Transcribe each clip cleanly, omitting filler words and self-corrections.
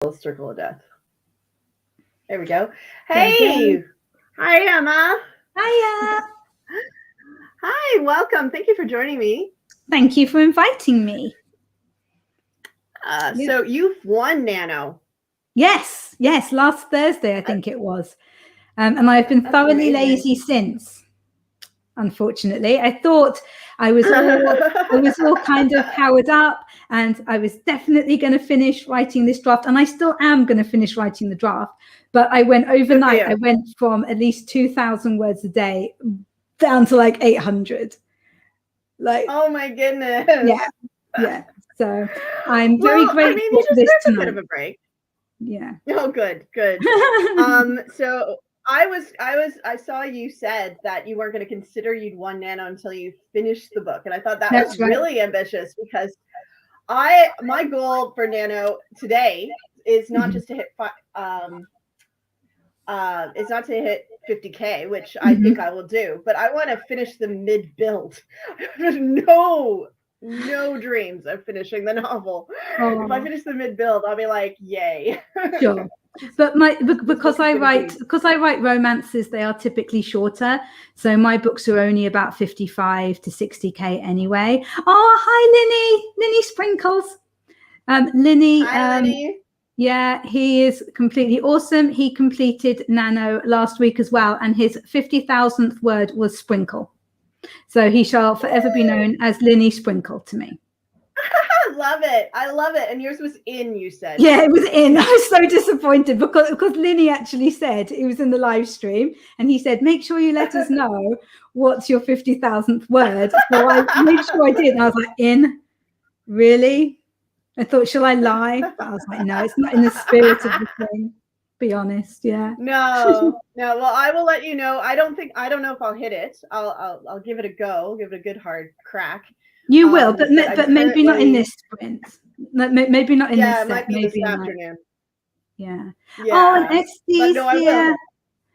Circle of death. There we go. Hey! Hi, Emma. Hiya. Hi, welcome. Thank you for joining me. Thank you for inviting me. So you've won Nano. Yes, last Thursday, I think it was. And I've been thoroughly lazy since, unfortunately. I thought I was all kind of powered up and I was definitely going to finish writing this draft. And I still am going to finish writing the draft. But I went overnight. I went from at least 2,000 words a day down to like 800. Like, oh my goodness. Yeah. So I'm very grateful for this tonight. A bit of a break. Yeah. Oh, good. So I saw you said that you weren't going to consider you'd won Nano until you finished the book, and I thought that was really ambitious because my goal for Nano today is not just to hit is not to hit 50K, which I think I will do, but I want to finish the mid build. There's no dreams of finishing the novel. If I finish the mid build, I'll be like, yay. Sure. But because I write romances, they are typically shorter. So my books are only about 55 to 60K anyway. Oh, hi, Linny Sprinkles. Linny. Hi, Linny. Yeah, he is completely awesome. He completed Nano last week as well, and his 50,000th word was sprinkle. So he shall forever be known as Linny Sprinkle to me. I love it. And yours was in, you said. Yeah, it was in. I was so disappointed because Linny actually said, it was in the live stream, and he said, make sure you let us know what's your 50,000th word. So I made sure I did. And I was like, in? Really? I thought, shall I lie? But I was like, no, it's not in the spirit of the thing. Be honest, yeah. No. Well, I will let you know. I don't know if I'll hit it. I'll give it a go. Give it a good hard crack. You will, but maybe not in this sprint. Maybe not in this set. Yeah, it might be this afternoon. Yeah. Oh, and Estee's here.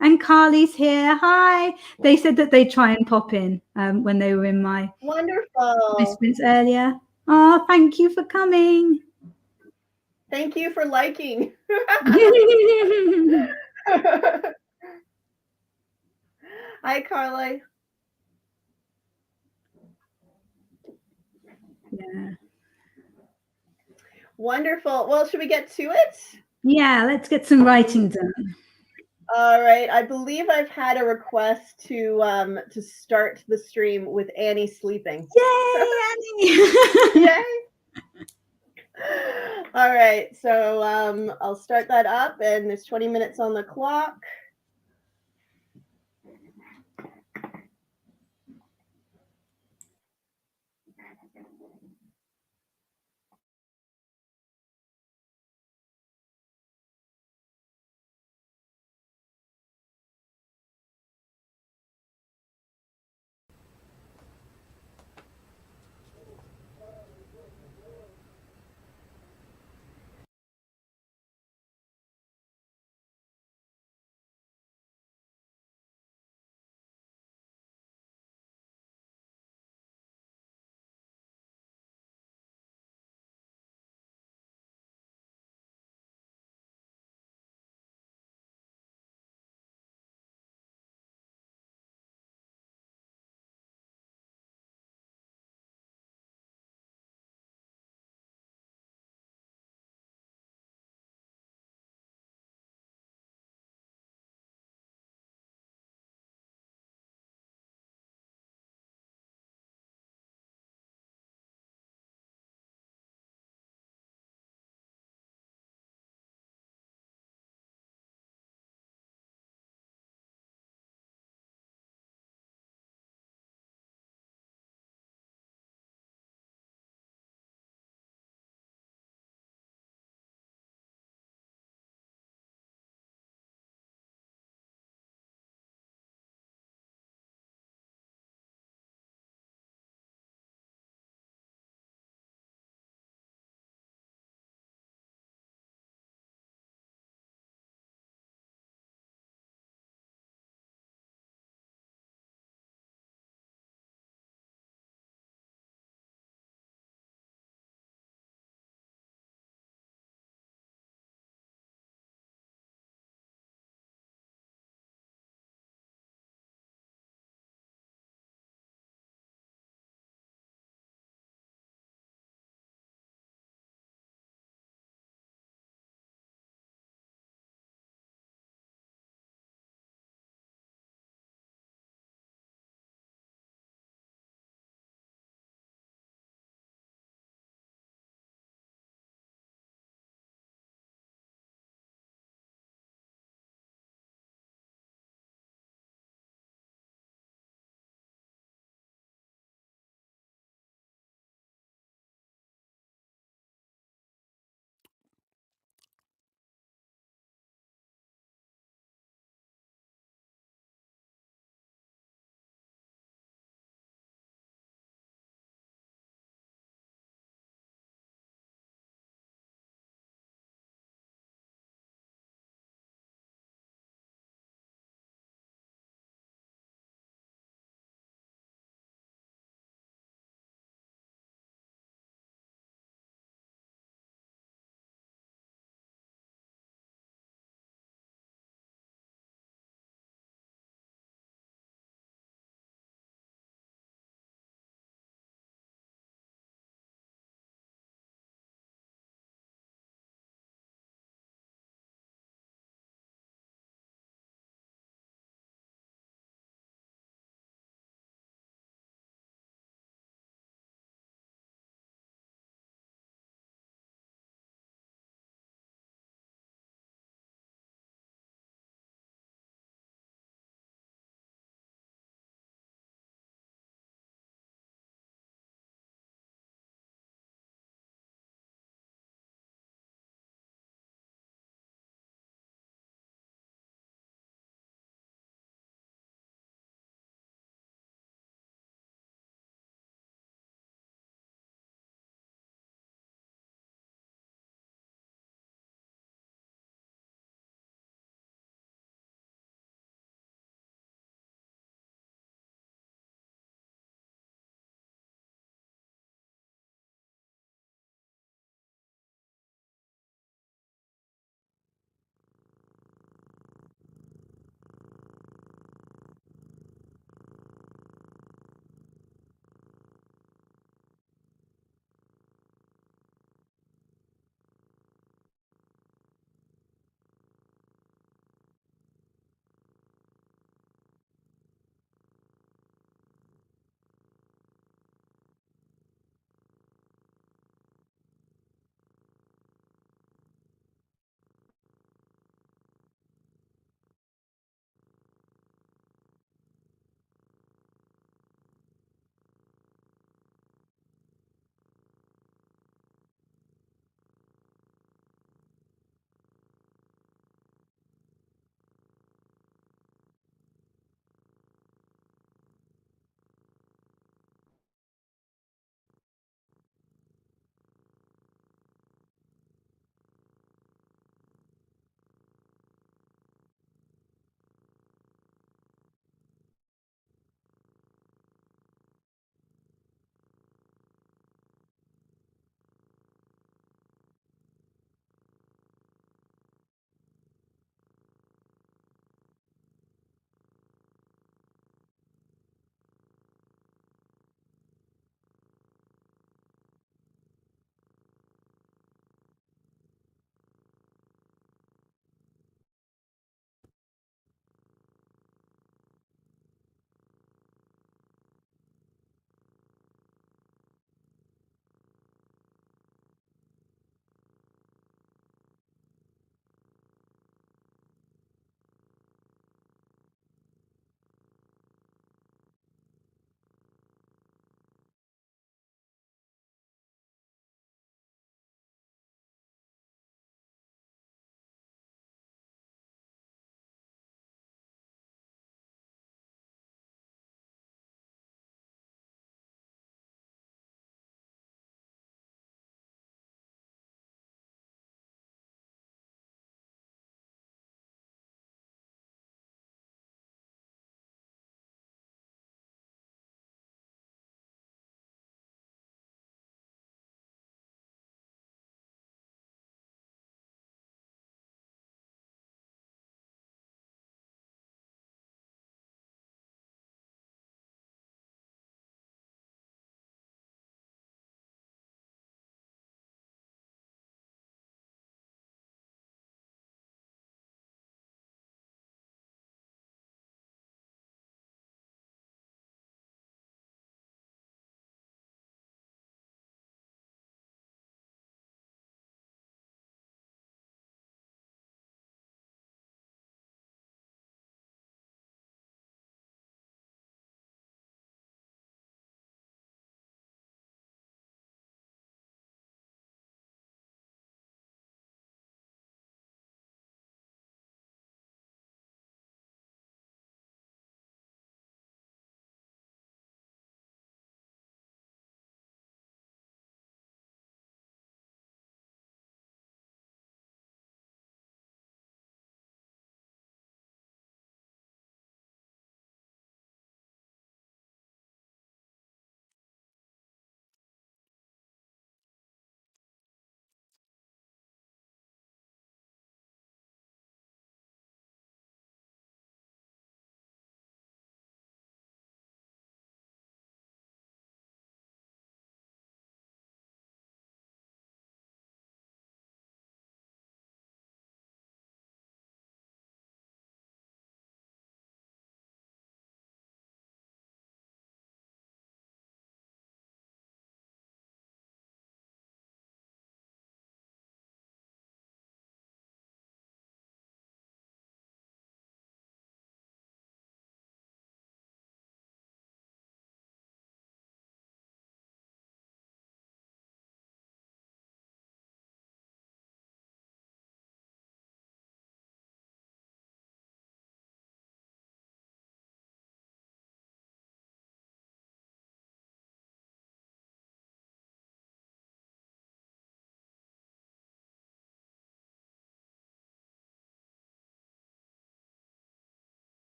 And Carly's here. Hi. They said that they try and pop in when they were in my sprints earlier. Oh, thank you for coming. Thank you for liking. Hi, Carly. Yeah. Wonderful. Well, should we get to it? Yeah, let's get some writing done. All right. I believe I've had a request to start the stream with Annie sleeping. Yay, Annie! Yay! All right. So I'll start that up, and there's 20 minutes on the clock.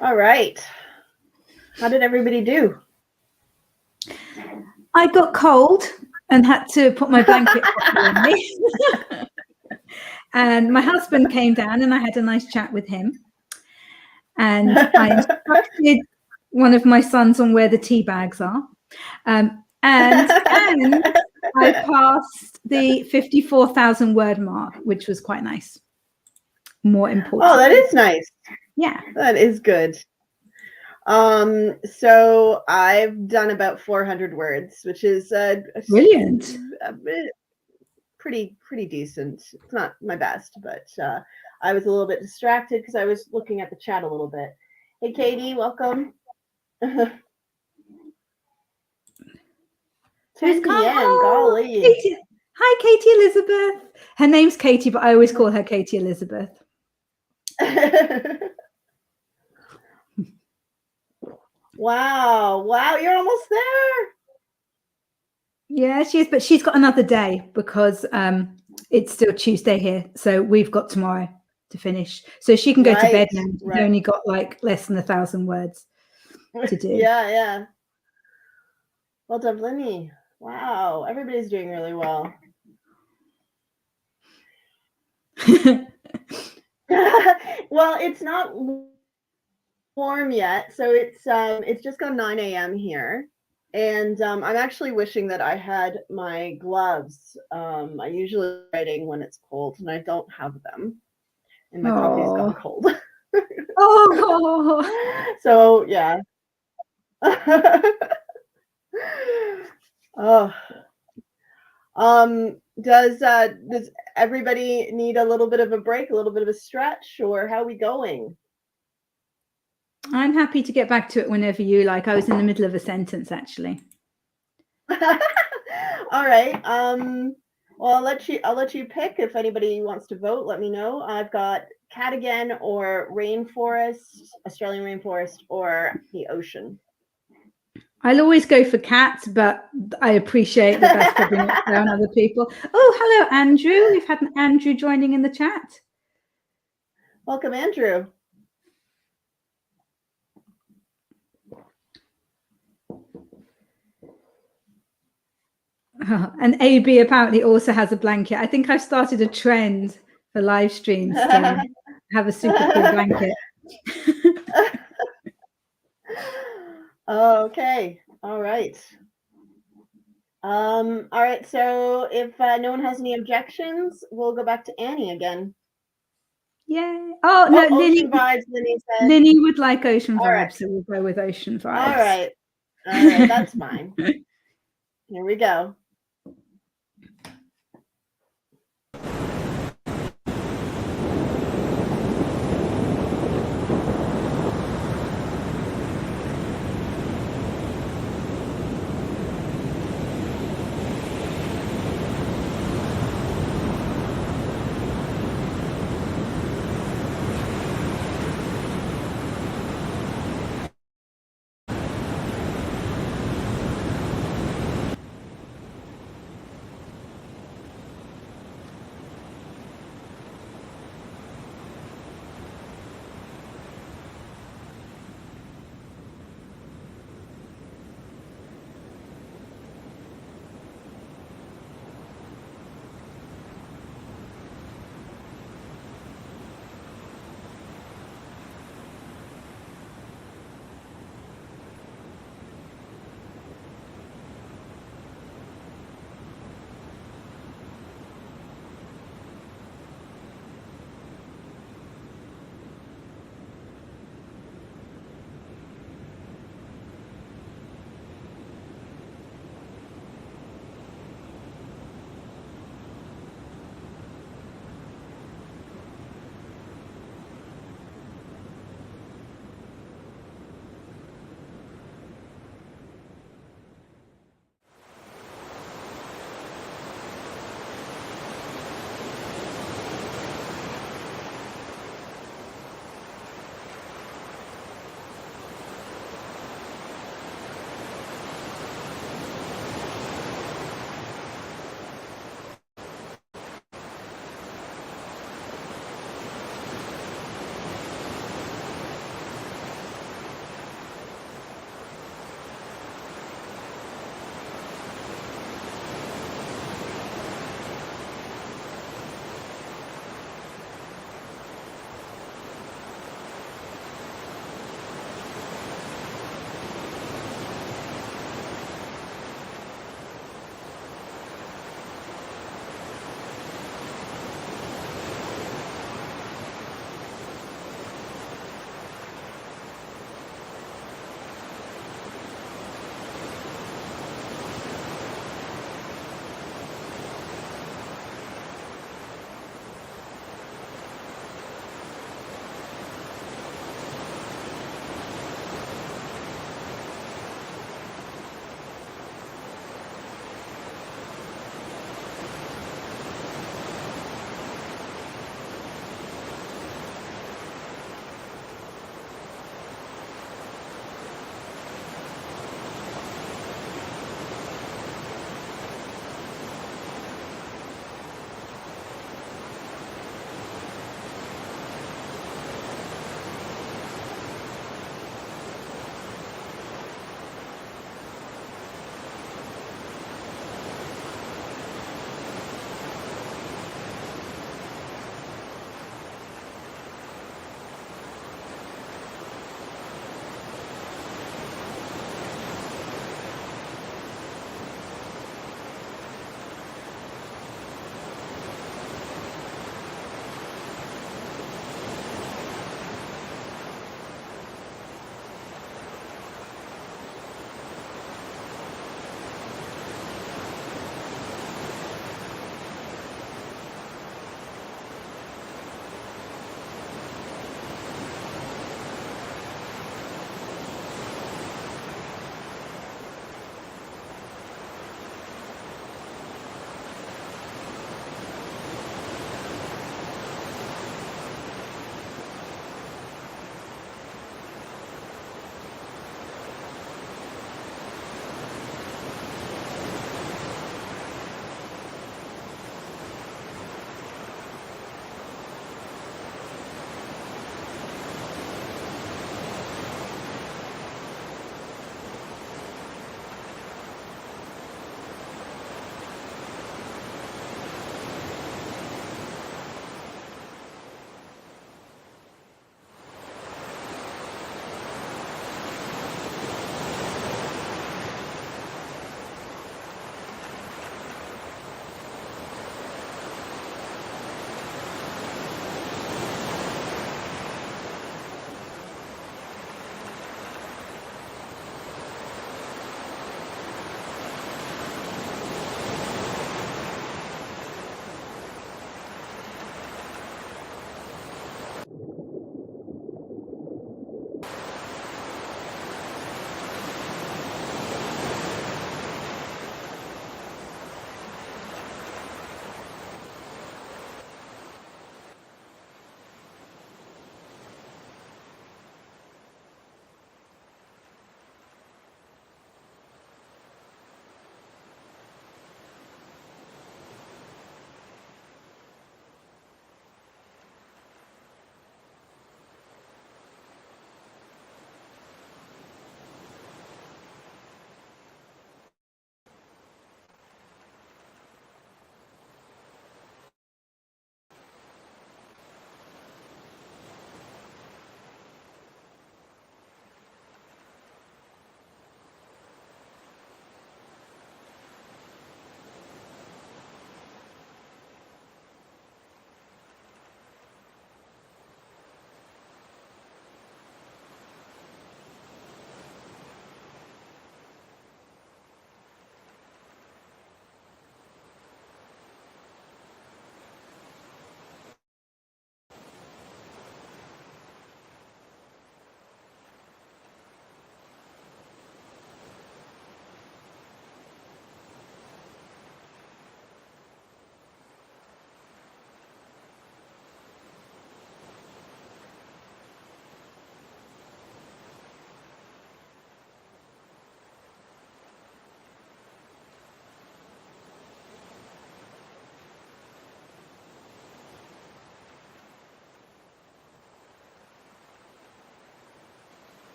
All right. How did everybody do? I got cold and had to put my blanket on me. And my husband came down and I had a nice chat with him. And I instructed one of my sons on where the tea bags are. And I passed the 54,000 word mark, which was quite nice. More important. Oh, that is nice. Yeah. That is good. So I've done about 400 words, which is brilliant. Pretty decent. It's not my best, but I was a little bit distracted because I was looking at the chat a little bit. Hey, Katie, welcome. Who's come? Golly. Katie. Hi, Katie Elizabeth. Her name's Katie, but I always call her Katie Elizabeth. Wow, you're almost there. Yeah, she is, but she's got another day because it's still Tuesday here, so we've got tomorrow to finish. So she can go to bed now. She's only got like less than 1,000 words to do. Yeah. Well done, Lenny. Wow, everybody's doing really well. Well, it's not warm yet, so it's just gone 9 a.m. here, and I'm actually wishing that I had my gloves. I usually writing when it's cold, and I don't have them, and my coffee's gone cold. Oh, so yeah. Oh. Does everybody need a little bit of a break, a little bit of a stretch, or how are we going? I'm happy to get back to it whenever you like. I was in the middle of a sentence, actually. All right. Well, I'll let you pick. If anybody wants to vote, let me know. I've got cat again, or rainforest, Australian rainforest, or the ocean. I'll always go for cat, but I appreciate that that's probably not fair on other people. Oh, hello, Andrew. We've had an Andrew joining in the chat. Welcome, Andrew. And AB apparently also has a blanket. I think I've started a trend for live streams to have a super cool blanket. Okay. All right. All right. So if no one has any objections, we'll go back to Annie again. Yay. Oh, no, ocean vibes, Linny said. Linny would like ocean vibes, right. so we'll go with ocean vibes. All right. That's fine. Here we go.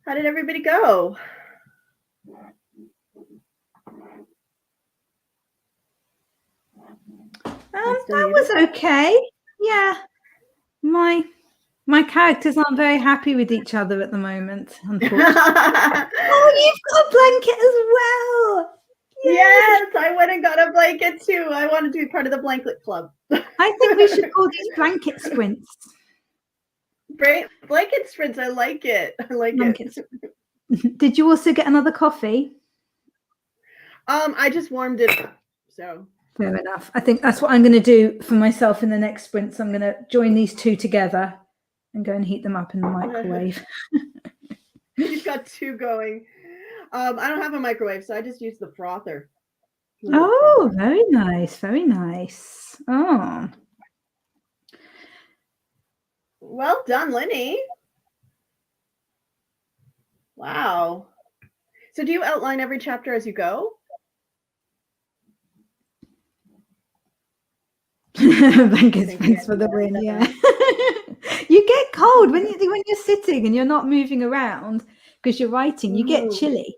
How did everybody go? That was okay. Yeah. My characters aren't very happy with each other at the moment, unfortunately. Oh, you've got a blanket as well. Yay. Yes, I went and got a blanket too. I wanted to be part of the blanket club. I think we should call these blanket sprints. Blanket sprints, I like it. I like Blankets. it. Did you also get another coffee? I just warmed it up, so. Fair enough. I think that's what I'm going to do for myself in the next sprint. So I'm going to join these two together and go and heat them up in the microwave. You've got two going. I don't have a microwave, so I just use the frother. Oh, very nice. Very nice. Oh. Well done, Linny. Wow. So do you outline every chapter as you go? Blanket sprints for the win, yeah. You get cold when you're sitting and you're not moving around because you're writing. You get chilly.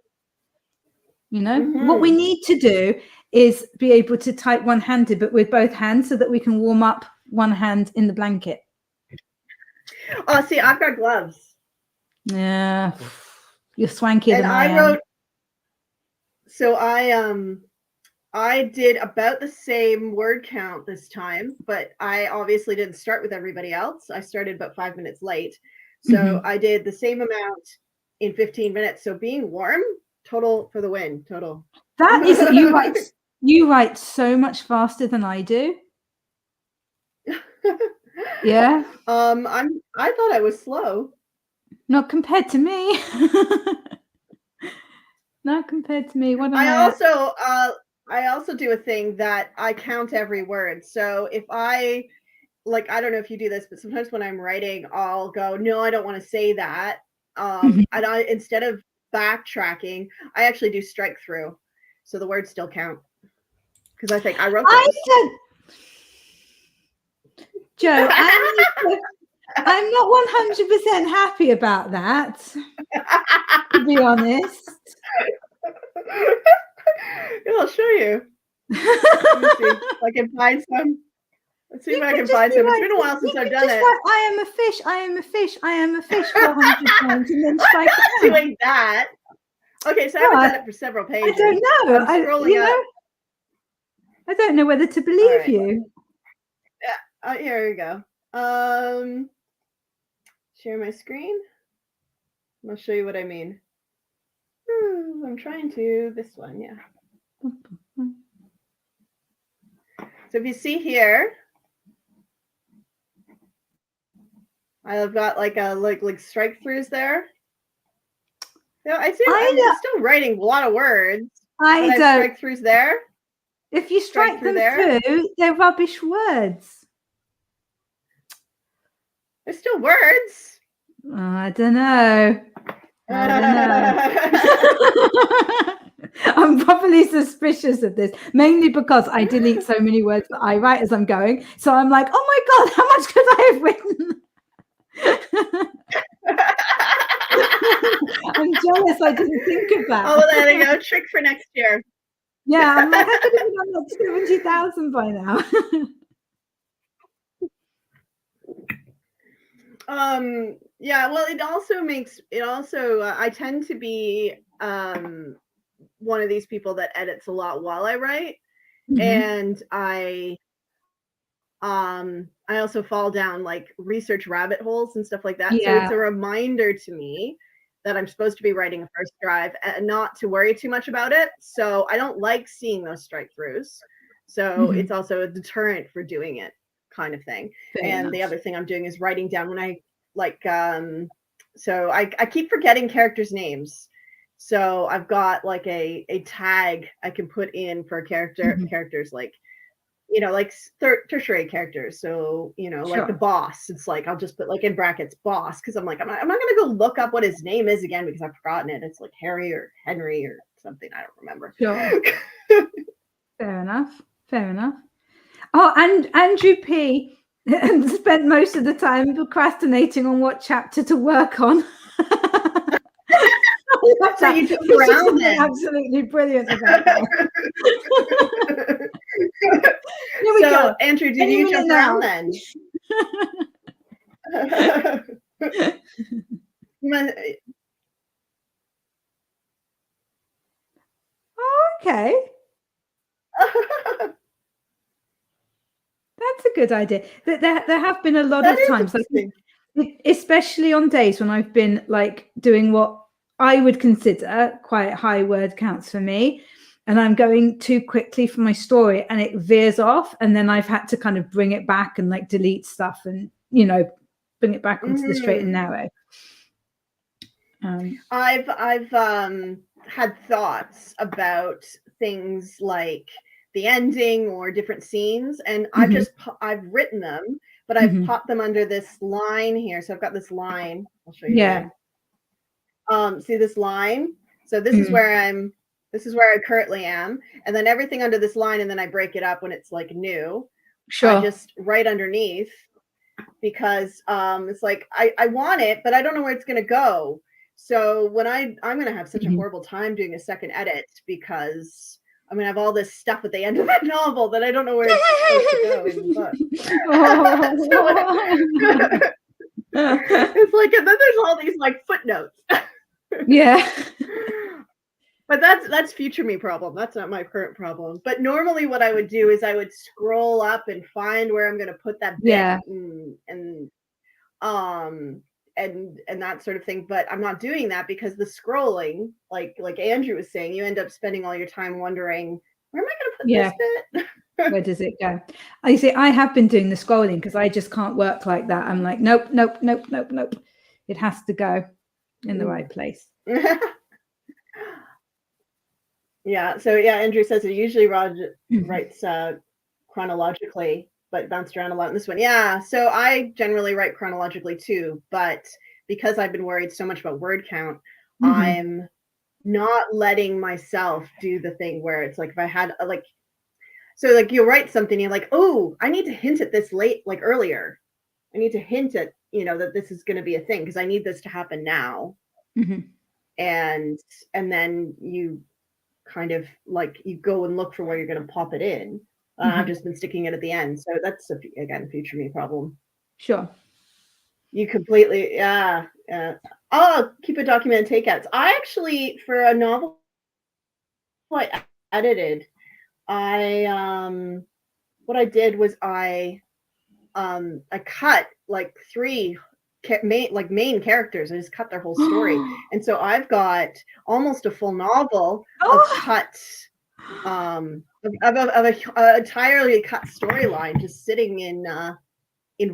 You know, what we need to do is be able to type one-handed, but with both hands, so that we can warm up one hand in the blanket. Oh, see, I've got gloves. Yeah, you're swankier than I am. Wrote. So I did about the same word count this time, but I obviously didn't start with everybody else. I started about 5 minutes late. So I did the same amount in 15 minutes. So being warm, total for the win, total. That is, you write so much faster than I do. Yeah. I thought I was slow. Not compared to me. Not compared to me. What I also do a thing that I count every word. So if I don't know if you do this, but sometimes when I'm writing, I'll go, no, I don't want to say that. And instead of backtracking, I actually do strike through. So the words still count. Because I think I wrote those. Joe, I'm not 100% happy about that, to be honest. I'll show you. Let me see if I can find some. Let's see if I can find some. It's been a while since I've done it. I am a fish. I am a fish. I am a fish. 400 times, and then strike it out. Doing that. Okay, so I haven't done it for several pages. I don't know. I don't know whether to believe you. Yeah. Here we go. Share my screen. I'll show you what I mean. I'm trying to. This one, yeah. So if you see here, I've got like strike throughs there. No, I'm still writing a lot of words. I don't. Strike throughs there. If you strike them through, they're rubbish words. They're still words. I don't know. I'm probably suspicious of this, mainly because I delete so many words that I write as I'm going. So I'm like, oh my God, how much could I have written? I'm jealous I didn't think of that. Oh, there you go. Trick for next year. Yeah, I'm like, I could have done like 70,000 by now. Yeah, well, I tend to be one of these people that edits a lot while I write. And I also fall down like research rabbit holes and stuff like that. So it's a reminder to me that I'm supposed to be writing a first drive and not to worry too much about it. So I don't like seeing those strike throughs. So it's also a deterrent for doing it, kind of thing. The other thing I'm doing is writing down when I so I keep forgetting characters' names. So I've got like a tag I can put in for characters like, like tertiary characters. So, like the boss, it's like, I'll just put like in brackets boss. Cause I'm like, I'm not going to go look up what his name is again, because I've forgotten it. It's like Harry or Henry or something. I don't remember. Sure. Fair enough. Oh, and Andrew P spent most of the time procrastinating on what chapter to work on. love So that. you took There's Brown something then. absolutely brilliant about that. Here we go. Andrew, did Any you minute jump now. around then? Oh, okay. That's a good idea. There have been a lot of times, like, especially on days when I've been like doing what I would consider quite high word counts for me, and I'm going too quickly for my story and it veers off, and then I've had to kind of bring it back and like delete stuff and, you know, bring it back onto the straight and narrow. I've had thoughts about things like the ending or different scenes, and I've written them, but I've popped them under this line here. So I've got this line. I'll show you again. See this line? So this is where I currently am, and then everything under this line, and then I break it up when it's like new. Sure. I just right underneath, because it's like I want it, but I don't know where it's gonna go. So when I'm gonna have such a horrible time doing a second edit, because I'm gonna have all this stuff at the end of that novel that I don't know where it's supposed to go in the book. It's like, and then there's all these like footnotes. Yeah. But that's future me problem. That's not my current problem. But normally what I would do is I would scroll up and find where I'm going to put that bit and that sort of thing. But I'm not doing that because the scrolling, like Andrew was saying, you end up spending all your time wondering, where am I going to put this bit? Where does it go? I see. I have been doing the scrolling because I just can't work like that. I'm like, nope. It has to go in the right place. Yeah. So yeah, Andrew says it usually writes chronologically, but bounced around a lot in this one. Yeah. So I generally write chronologically too, but because I've been worried so much about word count, I'm not letting myself do the thing where it's like, if I had so like you'll write something, you're like, oh, I need to hint at this earlier. I need to hint at, that this is going to be a thing because I need this to happen now. And then you kind of like, you go and look for where you're going to pop it in. I've just been sticking it at the end. So that's, again, future me problem. Sure. You completely, I'll keep a document and takeouts. I actually, for a novel I edited, what I did was I cut like 3 main characters. I just cut their whole story. And so I've got almost a full novel of cuts, of a entirely cut storyline just sitting in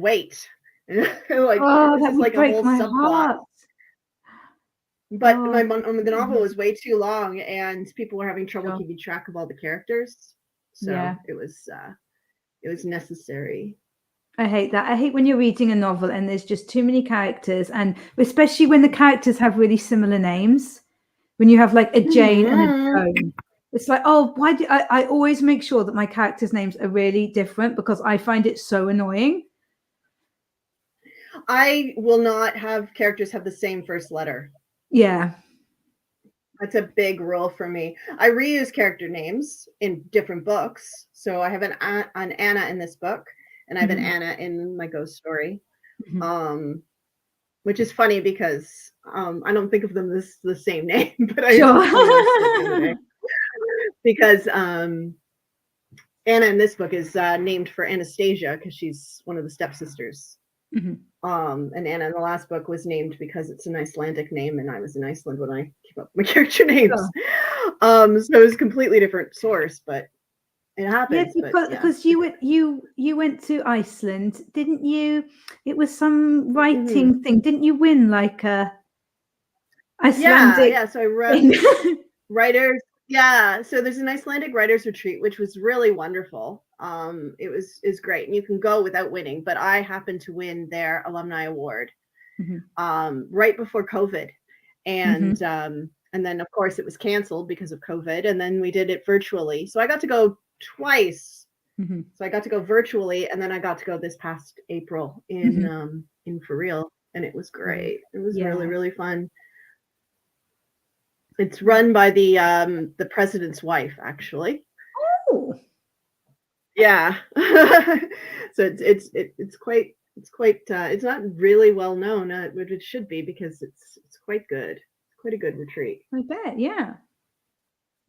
wait. Like, this is like a whole subplot. But the novel was way too long, and people were having trouble keeping track of all the characters. So it was necessary. I hate that. I hate when you're reading a novel and there's just too many characters, and especially when the characters have really similar names. When you have like a Jane and a Joan, it's like, oh, why do I always make sure that my characters' names are really different because I find it so annoying. I will not have characters have the same first letter. Yeah. That's a big rule for me. I reuse character names in different books. So I have an Anna in this book, and I have an Anna in my ghost story, which is funny because I don't think of them as the same name, but I because Anna in this book is named for Anastasia because she's one of the stepsisters. And Anna in the last book was named because it's an Icelandic name, and I was in Iceland when I came up with my character names. So it was a completely different source, but it happens. Yeah, because you went to Iceland, didn't you? It was some writing thing. Didn't you win like a Icelandic? Yeah. So I wrote writers. Yeah. So there's an Icelandic writers retreat, which was really wonderful. It was great, and you can go without winning, but I happened to win their alumni award right before COVID, and then of course it was canceled because of COVID, and then we did it virtually. So I got to go twice. So I got to go virtually, and then I got to go this past April in for real, and it was great. It was really, really fun. It's run by the president's wife, actually. Oh. Yeah. So it's quite it's not really well known, but it should be because it's quite good. It's quite a good retreat. I bet, yeah.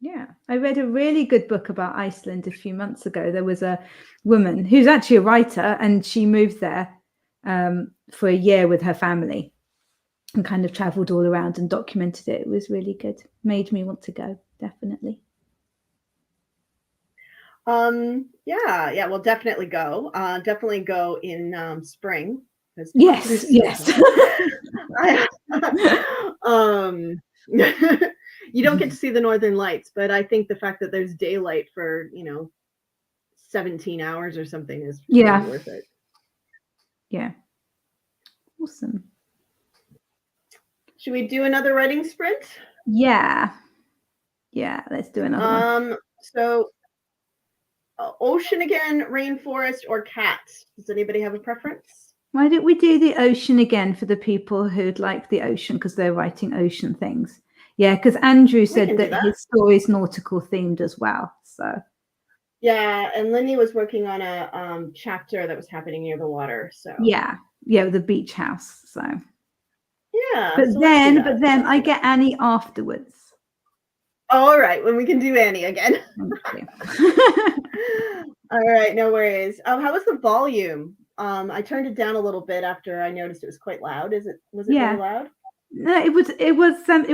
Yeah, I read a really good book about Iceland a few months ago. There was a woman who's actually a writer, and she moved there for a year with her family and kind of traveled all around and documented it. It was really good. Made me want to go, definitely. Yeah, we'll definitely go. Definitely go in spring. Yes. You don't get to see the northern lights, but I think the fact that there's daylight for 17 hours or something is really worth it. Yeah. Awesome. Should we do another writing sprint? Yeah, let's do another one. So ocean again, rainforest, or cats? Does anybody have a preference? Why don't we do the ocean again for the people who'd like the ocean because they're writing ocean things? Yeah, because Andrew said that his story is nautical themed as well. So yeah, and Lindy was working on a chapter that was happening near the water. So yeah, the beach house. So yeah, but then I get Annie afterwards. All right, when we can do Annie again. All right, no worries. How was the volume? I turned it down a little bit after I noticed it was quite loud. Was it really loud? No, it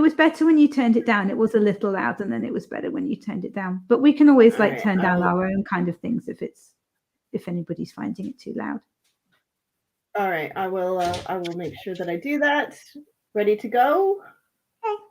was better when you turned it down. It was a little loud, and then it was better when you turned it down. But we can always turn down our own kind of things if anybody's finding it too loud. All right, I will make sure that I do that. Ready to go? Okay.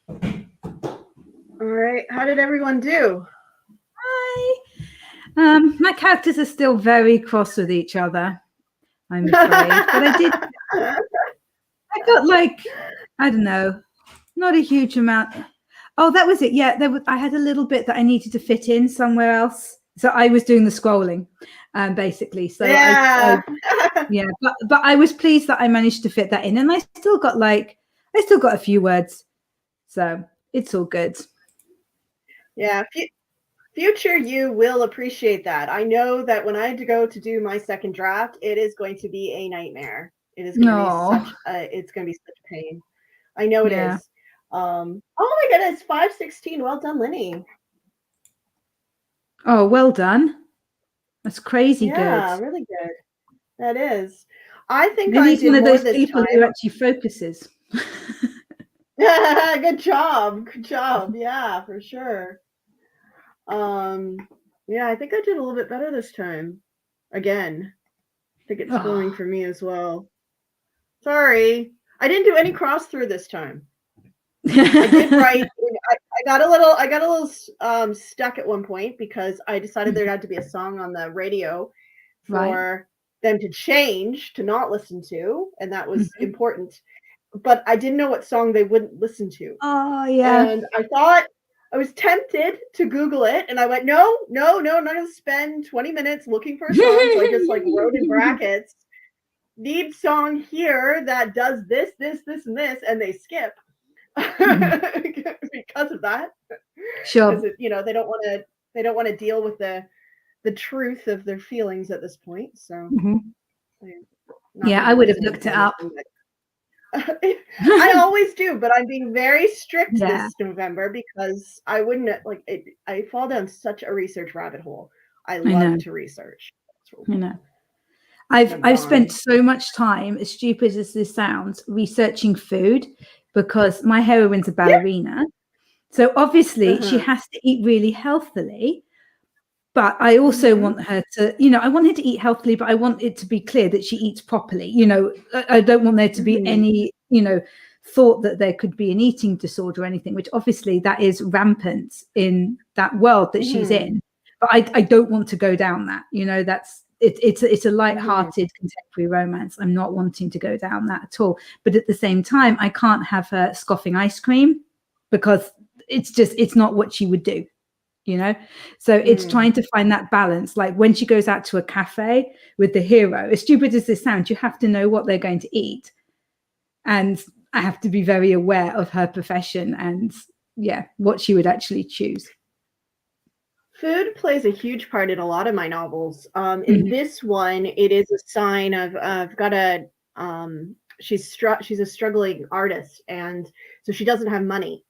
All right. How did everyone do? Hi. My characters are still very cross with each other, I'm afraid. But I got like, I don't know, not a huge amount. Oh, that was it. Yeah, I had a little bit that I needed to fit in somewhere else. So I was doing the scrolling, basically. So yeah. Yeah, but I was pleased that I managed to fit that in, and I still got a few words, so it's all good. Yeah, future you will appreciate that. I know that when I go to do my second draft, it is going to be a nightmare. It is going to be it's going to be such a pain. I know it is. Oh my goodness, 516. Well done, Lenny. Oh, well done. That's crazy good. Yeah, really good. That is. I think Lily's I did one of more those this people time. who actually focuses. Good job. Good job. Yeah, for sure. Yeah, I think I did a little bit better this time. Again. I think it's going for me as well. Sorry. I didn't do any cross through this time. I did write. I got a little stuck at one point because I decided there had to be a song on the radio for them to change to not listen to, and that was important. But I didn't know what song they wouldn't listen to. Oh yeah. And I was tempted to Google it, and I went, no, I'm not going to spend 20 minutes looking for a song. So I just like wrote in brackets, need song here that does this, and this, and they skip because of that. Sure. Because they don't want to deal with the truth of their feelings at this point. So yeah, I would have looked it up. I always do, but I'm being very strict this November because I wouldn't I fall down such a research rabbit hole. I love to research. I know. I've spent so much time, as stupid as this sounds, researching food because my heroine's a ballerina. So obviously she has to eat really healthily. But I also want her to, I want her to eat healthily, but I want it to be clear that she eats properly. I don't want there to be any, thought that there could be an eating disorder or anything, which obviously that is rampant in that world that she's in. But I don't want to go down that, it's a light-hearted contemporary romance. I'm not wanting to go down that at all. But at the same time, I can't have her scoffing ice cream because it's not what she would do. So it's trying to find that balance. Like when she goes out to a cafe with the hero, as stupid as this sounds, you have to know what they're going to eat, and I have to be very aware of her profession and what she would actually choose. Food plays a huge part in a lot of my novels. In this one, it is a sign of I've got a she's a struggling artist, and so she doesn't have money.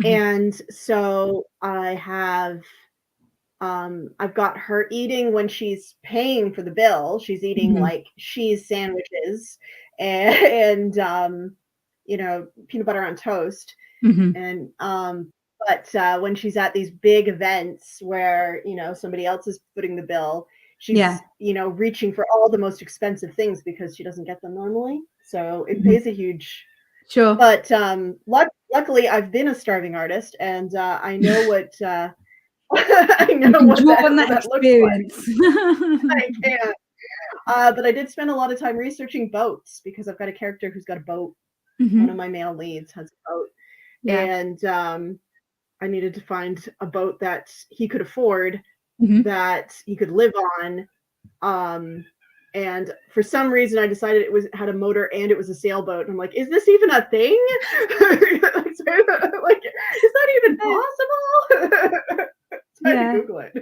And so I have I've got her eating when she's paying for the bill. She's eating like cheese sandwiches and peanut butter on toast. And but when she's at these big events where somebody else is footing the bill, she's reaching for all the most expensive things because she doesn't get them normally. So it pays a huge. Sure. But luckily, I've been a starving artist, and I know what I know what that experience looks like. I can't. But I did spend a lot of time researching boats because I've got a character who's got a boat. One of my male leads has a boat, and I needed to find a boat that he could afford, that he could live on. And for some reason, I decided it had a motor and it was a sailboat. And I'm like, is this even a thing? Like, is that even possible? So I had to Google it.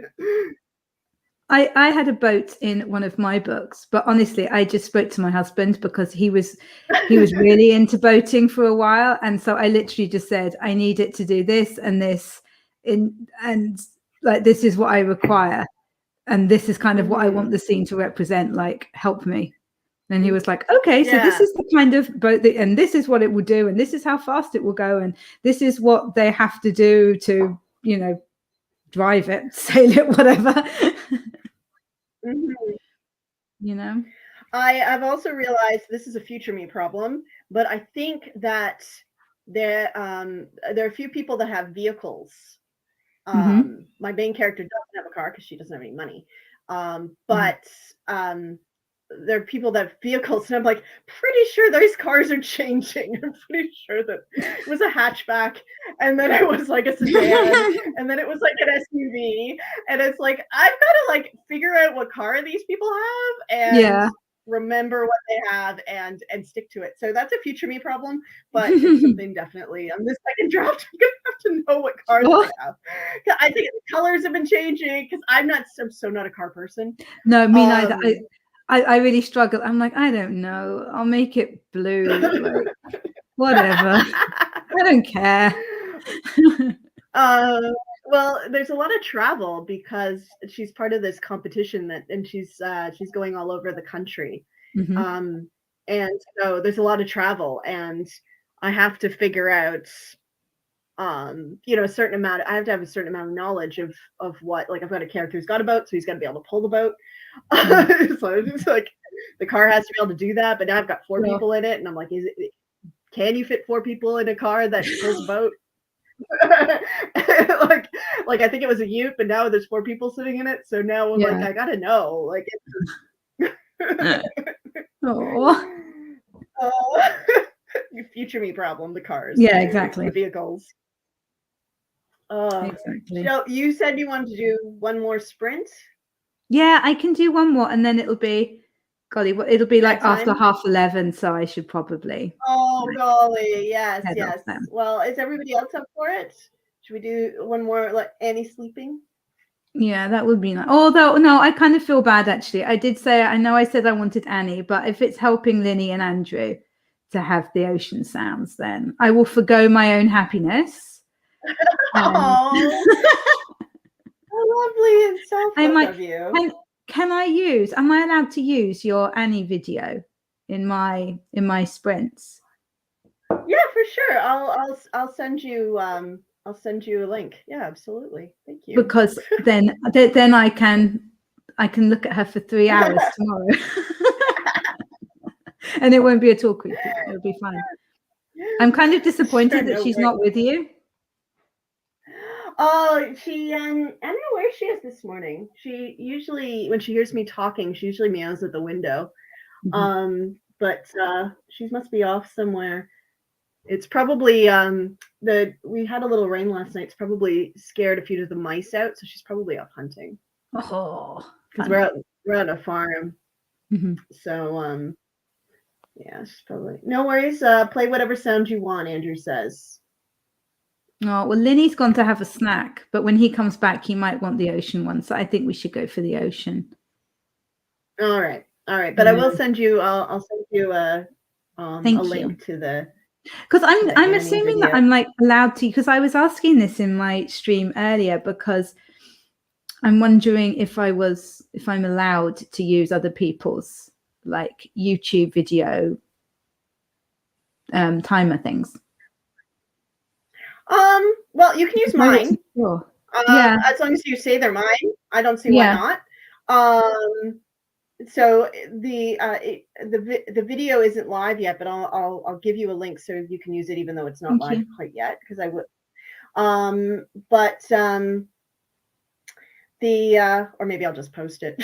I had a boat in one of my books, but honestly, I just spoke to my husband because he was really into boating for a while, and so I literally just said, I need it to do this and this, and like this is what I require. And this is kind of what I want the scene to represent, like, help me. And he was like, okay, so this is the kind of boat and this is what it will do. And this is how fast it will go. And this is what they have to do to, drive it, sail it, whatever. I've also realized this is a future me problem, but I think that there are a few people that have vehicles. My main character doesn't have a car because she doesn't have any money. But there are people that have vehicles, and I'm like, pretty sure those cars are changing. I'm pretty sure that it was a hatchback, and then it was like a sedan, and then it was like an SUV, and it's like I've got to like figure out what car these people have and remember what they have and stick to it. So that's a future me problem, but it's something definitely on this second draft I'm gonna have to know what cars they have. I think the colors have been changing because I'm so not a car person. No, me neither. I really struggle. I'm like, I don't know. I'll make it blue. Like, whatever. I don't care. Well, there's a lot of travel because she's part of this competition and she's going all over the country. And so there's a lot of travel, and I have to figure out a certain amount. I have to have a certain amount of knowledge of what, like, I've got a character who's got a boat, so he's got to be able to pull the boat. So it's like the car has to be able to do that, but now I've got 4 people in it, and I'm like, can you fit 4 people in a car that pulls a boat? like I think it was a Ute, but now there's 4 people sitting in it, so now I'm like, I gotta know, like, future me problem, the cars. Yeah, exactly. The vehicles. Exactly. So you said you wanted to do one more sprint? Yeah, I can do one more, and then it'll be, golly, it'll be like after 11:30, so I should probably. Oh, golly, yes. Well, is everybody else up for it? Should we do one more, like Annie sleeping? Yeah, that would be nice. Although, no, I kind of feel bad, actually. I did say, I know I said I wanted Annie, but if it's helping Linny and Andrew to have the ocean sounds, then I will forgo my own happiness. Oh, lovely and selfless of you. Am I allowed to use your Annie video in my sprints? Yeah, for sure. I'll send you a link. Yeah, absolutely. Thank you. Because then I can look at her for 3 hours tomorrow. And it won't be at all creepy. It'll be fine. I'm kind of disappointed that she's not with you. Oh, she I don't know where she is this morning. She usually, when she hears me talking, she usually meows at the window. But she must be off somewhere. It's probably we had a little rain last night. It's probably scared a few of the mice out, so she's probably off hunting. Oh, because we're at a farm. So yeah, she's probably, no worries. Play whatever sound you want, Andrew says. Oh, well, Linny's gone to have a snack, but when he comes back, he might want the ocean one. So I think we should go for the ocean. All right. But I will send you. I'll send you a link to the. Because I'm assuming that I'm like allowed to, because I was asking this in my stream earlier, because I'm wondering if I'm allowed to use other people's like YouTube video timer things. Well, you can use mine. Sure. As long as you say they're mine. I don't see why not. So the video isn't live yet, but I'll give you a link so you can use it even though it's not live quite yet, because I would. Or maybe I'll just post it.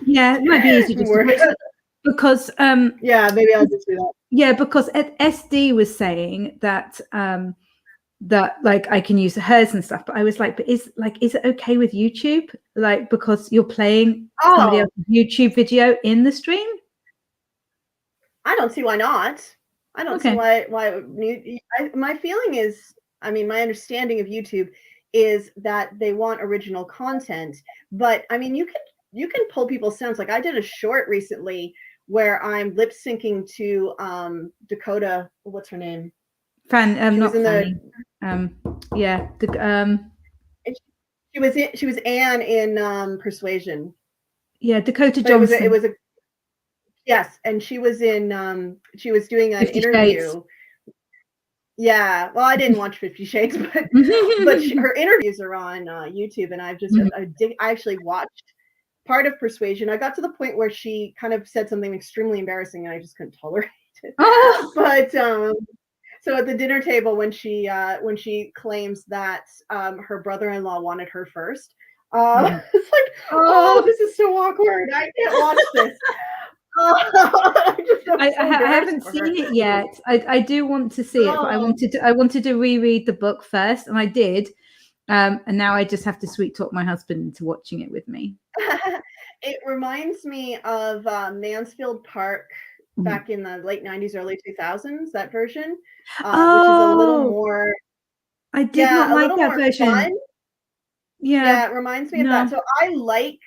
Yeah, it might be easy just to post it. Because yeah, maybe I'll just do that. Yeah, because SD was saying that that like I can use hers and stuff, but I was like, but is it okay with YouTube? Like, because you're playing somebody else's YouTube video in the stream? I don't see why not. I don't see why my feeling is, I mean, my understanding of YouTube is that they want original content, but I mean, you can pull people's sounds. Like I did a short recently where I'm lip syncing to Dakota, what's her name? Not Fanny. She was Anne in Persuasion. Yeah, Dakota Johnson. It was a yes, and she was in she was doing an interview. Shades. Yeah, well, I didn't watch 50 Shades, but her interviews are on YouTube, and I've just I actually watched part of Persuasion. I got to the point where she kind of said something extremely embarrassing, and I just couldn't tolerate it. But So at the dinner table, when she claims that her brother-in-law wanted her first, it's like, oh, this is so awkward. I can't watch this. I haven't seen it yet. I do want to see it, but I wanted to reread the book first, and I did. And now I just have to sweet talk my husband into watching it with me. It reminds me of Mansfield Park back in the late 90s, early 2000s, that version, which is a little more. I did not like that version. Fun. Yeah, it reminds me of that. So I like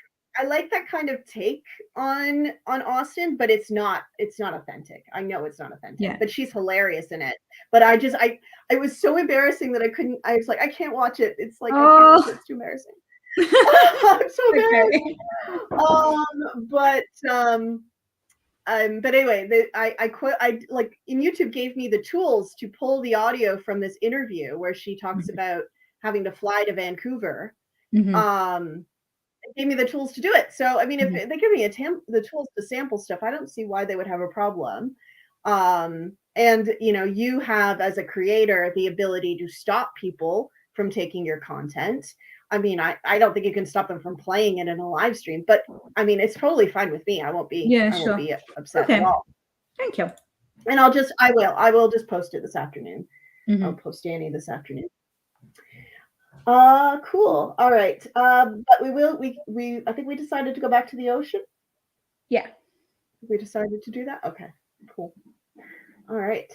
that kind of take on Austen, but it's not authentic. I know it's not authentic, but she's hilarious in it. But it was so embarrassing that I was like, I can't watch it. It's like, I can't watch it. It's too embarrassing. I'm so embarrassed. But anyway, I like in YouTube gave me the tools to pull the audio from this interview where she talks about having to fly to Vancouver. It gave me the tools to do it. So I mean, if they give me the tools to sample stuff, I don't see why they would have a problem. And you have, as a creator, the ability to stop people from taking your content. I mean, I don't think you can stop them from playing it in a live stream, but I mean, it's totally fine with me. I won't be upset at all. Thank you. And I will just post it this afternoon. I'll post Annie this afternoon. Cool. All right. But I think we decided to go back to the ocean. Yeah. We decided to do that. Okay, cool. All right.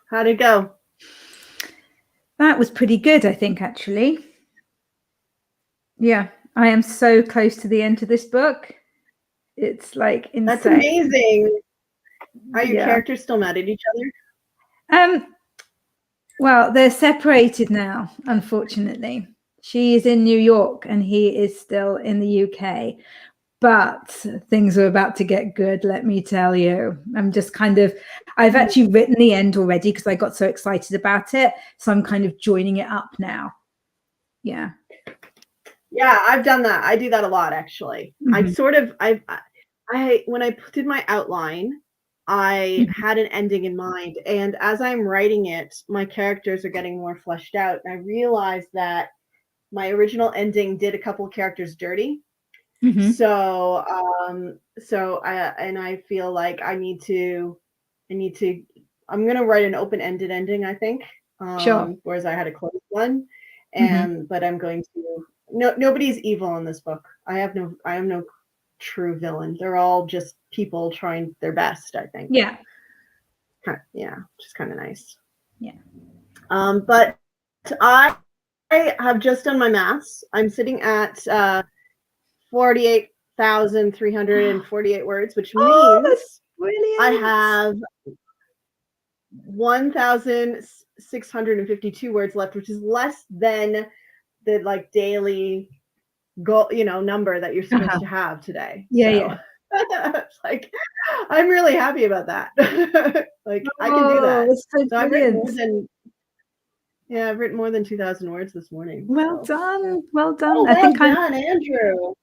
How'd it go? That was pretty good, I think, actually. Yeah, I am so close to the end of this book. It's like insane. That's amazing. Are your characters still mad at each other? Well, they're separated now, unfortunately. She is in New York and he is still in the UK. But things are about to get good, let me tell you. I've actually written the end already because I got so excited about it. So I'm kind of joining it up now. Yeah. Yeah, I've done that. I do that a lot, actually. I when I did my outline, I had an ending in mind. And as I'm writing it, my characters are getting more fleshed out. And I realized that my original ending did a couple of characters dirty. So I feel like I'm gonna write an open-ended ending, I think. Sure. Whereas I had a closed one. But I'm going to nobody's evil in this book. I am no true villain. They're all just people trying their best, I think. Yeah. Yeah, which is kind of nice. Yeah. But I have just done my maths. I'm sitting at 48,348 words, which means I have 1,652 words left, which is less than the daily goal, number that you're supposed to have today. Yeah. It's like, I'm really happy about that. I can do that. So I've written more than 2,000 words this morning. Well done. Well done. Oh, well done, Andrew.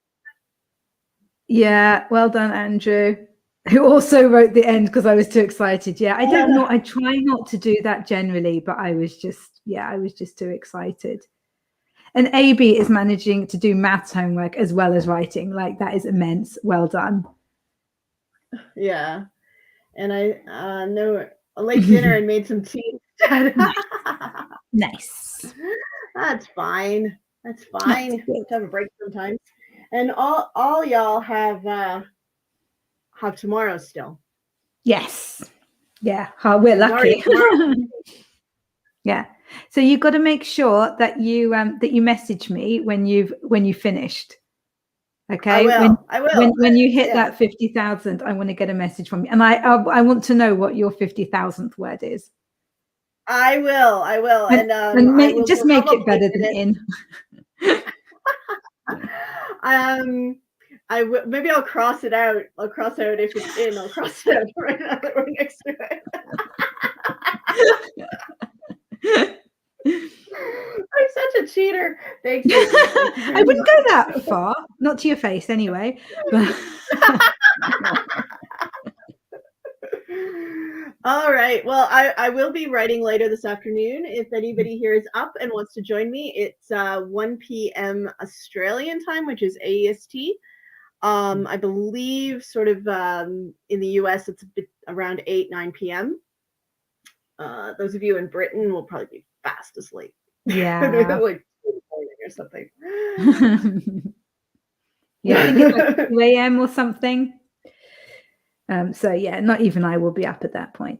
Yeah, well done, Andrew, who also wrote the end because I was too excited. Yeah, I don't know. I try not to do that generally, but I was just too excited. And AB is managing to do maths homework as well as writing. Like, that is immense. Well done. Yeah. And I know a late dinner and made some tea. Nice. That's fine. That's fine. To have a break sometimes. And all y'all have tomorrow still. Yes. Yeah. We're lucky. Yeah. So you've got to make sure that you message me when you finished. Okay. I will. When you hit that 50,000, I want to get a message from you, and I want to know what your 50,000th word is. I will. And make it better than in. Maybe I'll cross it out. I'll cross out if it's in. I'll cross it out right now that we're next to it. I'm such a cheater. Thank you. I wouldn't go that far. Not to your face, anyway. All right. Well, I will be writing later this afternoon. If anybody here is up and wants to join me, it's 1 p.m. Australian time, which is AEST. I believe sort of in the US, it's a bit around 9 p.m. Those of you in Britain will probably be fast asleep. Yeah. Like 2 or something. Yeah, I think it's like 2 a.m. or something. So yeah, not even I will be up at that point.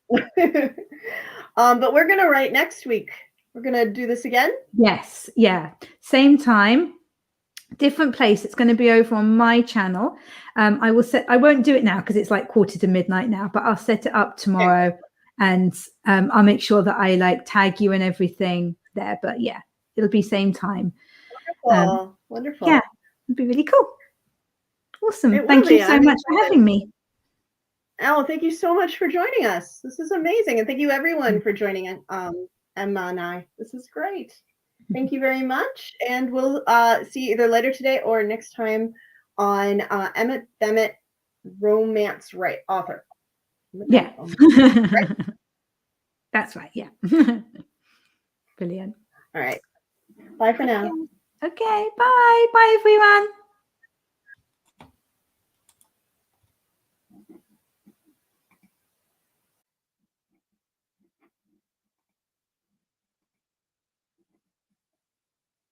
But we're gonna write next week. We're gonna do this again. Yes, yeah, same time, different place. It's going to be over on my channel. I won't do it now because it's like 1:45 now, but I'll set it up tomorrow. Okay. And I'll make sure that I tag you and everything there. But yeah, it'll be same time. Wonderful. Wonderful. Yeah, it'll be really cool. Awesome. Thank you so much for having me. Oh, thank you so much for joining us. This is amazing. And thank you everyone for joining Emma and I. This is great. Thank you very much. And we'll see you either later today or next time on Emmett Bennett, romance author. Yeah. Right? That's right. Yeah. Brilliant. All right. Bye for now. Okay. Bye. Bye, everyone.